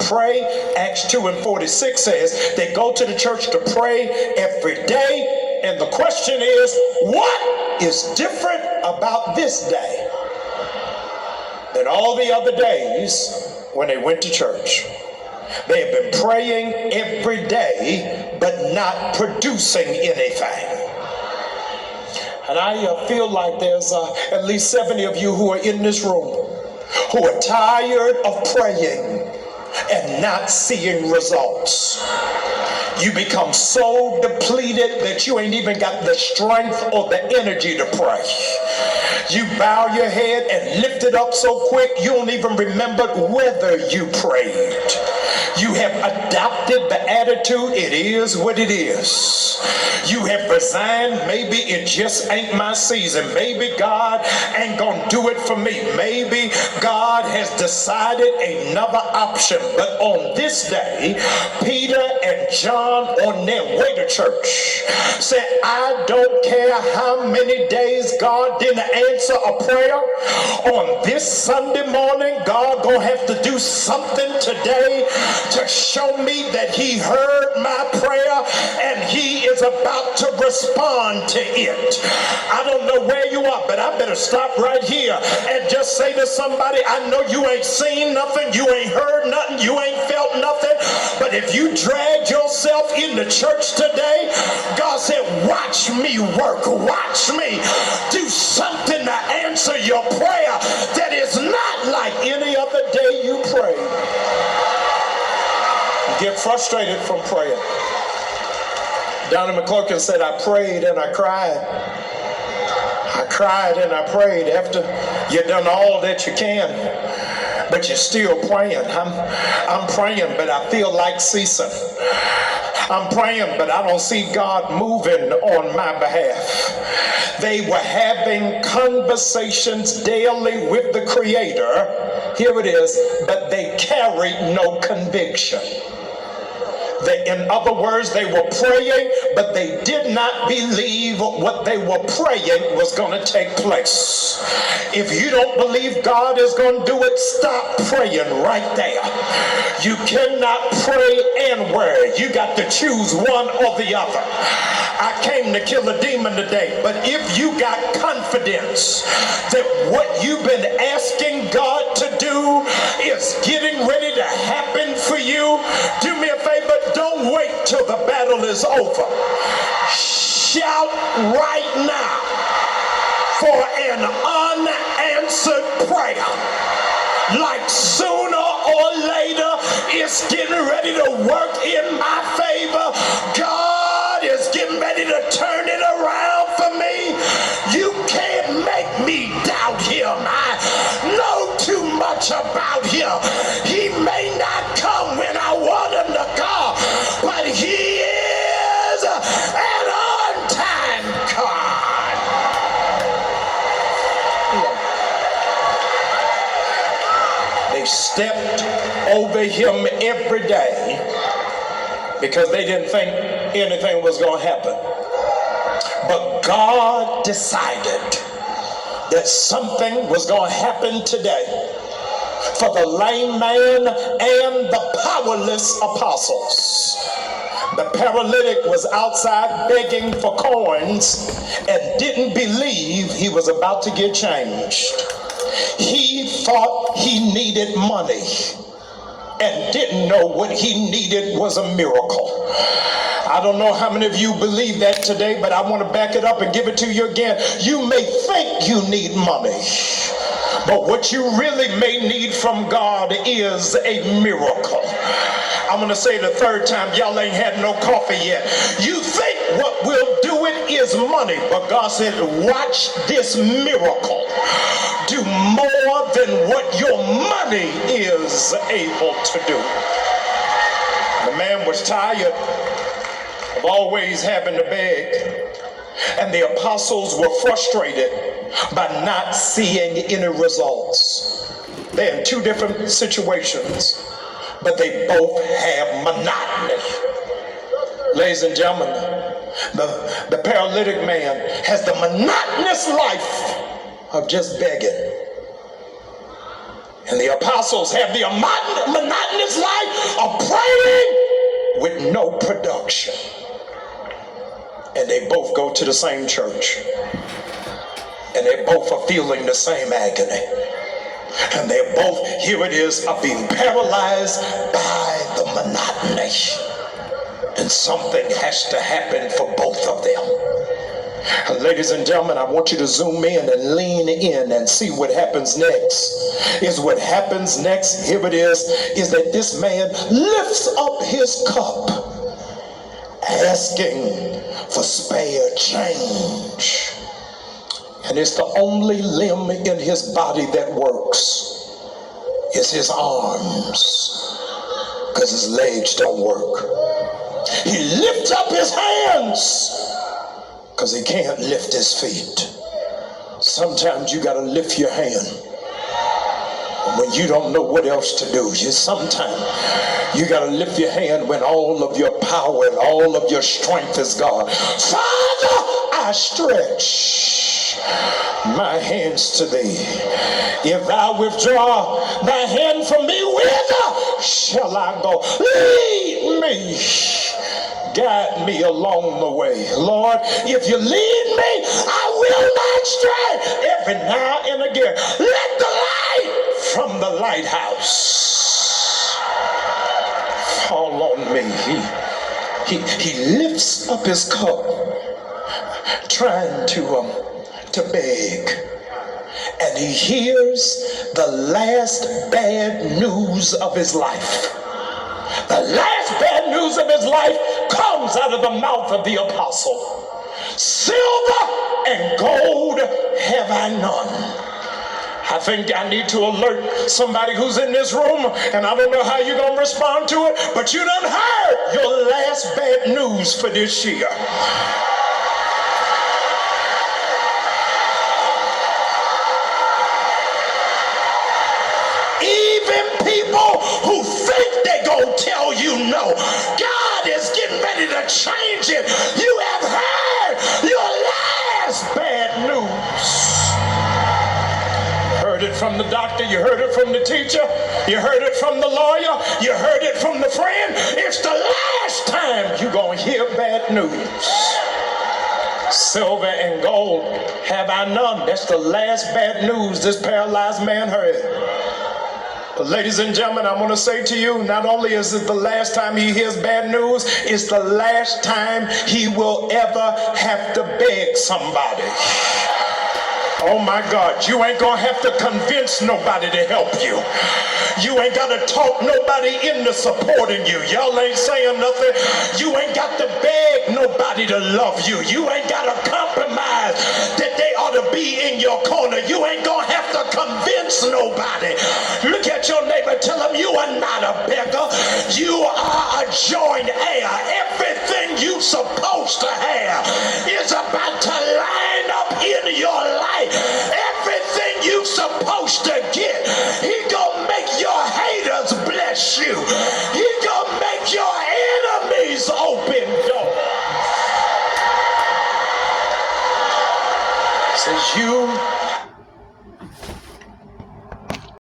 pray. Acts 2:46 says they go to the church to pray every day. And the question is, what is different about this day than all the other days when they went to church? They have been praying every day, but not producing anything. And I feel like there's at least 70 of you who are in this room who are tired of praying and not seeing results. You become so depleted that you ain't even got the strength or the energy to pray. You bow your head and lift it up so quick you don't even remember whether you prayed. You have adopted the attitude, it is what it is. You have resigned, maybe it just ain't my season. Maybe God ain't gonna do it for me. Maybe God has decided another option. But on this day, Peter and John on their way to church said, I don't care how many days God didn't answer a prayer. On this Sunday morning, God gonna have to do something today to show me that he heard my prayer and he is about to respond to it. I don't know where you are, but I better stop right here and just say to somebody, I know you ain't seen nothing, you ain't heard nothing, you ain't felt nothing, but if you dragged yourself into church today, God said, watch me work, watch me do something to answer your prayer that is not like any other day you prayed. Get frustrated from prayer. Donnie McClurkin said, I prayed and I cried. I cried and I prayed. After you've done all that you can, but you're still praying. I'm praying, but I feel like ceasing. I'm praying, but I don't see God moving on my behalf. They were having conversations daily with the Creator. Here it is, but they carried no conviction. In other words, they were praying, but they did not believe what they were praying was going to take place. If you don't believe God is going to do it, stop praying right there. You cannot pray and worry. You got to choose one or the other. I came to kill a demon today, but if you got confidence that what you've been asking God to do is getting ready to happen for you, do me a favor, don't wait till the battle is over. Shout right now for an unanswered prayer. Like sooner or later, it's getting ready to work in my favor. God is getting ready to turn it around for me. You can't make me doubt him. I know too much about him. He may not come when I want him to come, but he is an on-time God. They stepped over him every day because they didn't think anything was going to happen. But God decided that something was going to happen today for the lame man and the powerless apostles. The paralytic was outside begging for coins and didn't believe he was about to get changed. He thought he needed money and didn't know what he needed was a miracle. I don't know how many of you believe that today, but I want to back it up and give it to you again. You may think you need money, but what you really may need from God is a miracle. I'm going to say it the third time. Y'all ain't had no coffee yet. You think what will do it is money, but God said, watch this miracle do more than what your money is able to do. The man was tired of always having to beg, and the apostles were frustrated by not seeing any results. They're in two different situations, but they both have monotony. Ladies and gentlemen, the paralytic man has the monotonous life of just begging. And the apostles have the monotonous life no production. And they both go to the same church. And they both are feeling the same agony. And they both, here it is, are being paralyzed by the monotony. And something has to happen for both of them. Ladies and gentlemen, I want you to zoom in and lean in and see what happens next. What happens next, here it is that this man lifts up his cup, asking for spare change. And it's the only limb in his body that works. It's his arms, because his legs don't work. He lifts up his hands because he can't lift his feet. Sometimes you got to lift your hand when you don't know what else to do. Sometimes you got to lift your hand when all of your power and all of your strength is gone. Father, I stretch my hands to thee. If thou withdraw thy hand from me, whither shall I go? Lead me, guide me along the way. Lord, if you lead me, I will not stray. Every now and again, let the light from the lighthouse fall on me. He lifts up his cup, trying to beg, and he hears the last bad news of his life. The last bad news of his life comes out of the mouth of the apostle. Silver and gold have I none. I think I need to alert somebody who's in this room, and I don't know how you're going to respond to it, but you done heard your last bad news for this year. People who think they gonna tell you no, God is getting ready to change it. You have heard your last bad news. You heard it from the doctor, you heard it from the teacher, you heard it from the lawyer, you heard it from the friend. It's the last time you're gonna hear bad news. Silver and gold have I none. That's the last bad news this paralyzed man heard. But ladies and gentlemen, I want to say to you, not only is it the last time he hears bad news, it's the last time he will ever have to beg somebody. Oh my God, you ain't gonna have to convince nobody to help you. You ain't got to talk nobody into supporting you. Y'all ain't saying nothing. You ain't got to beg nobody to love you. You ain't got to compromise that they ought to be in your corner. You ain't gonna have to convince nobody. Look at your neighbor, tell him you are not a beggar. You are a joint heir. Everything you supposed to have is about to line up in your life. Everything you supposed to get, he gonna make your haters bless you. He gonna make your enemies open doors. Says you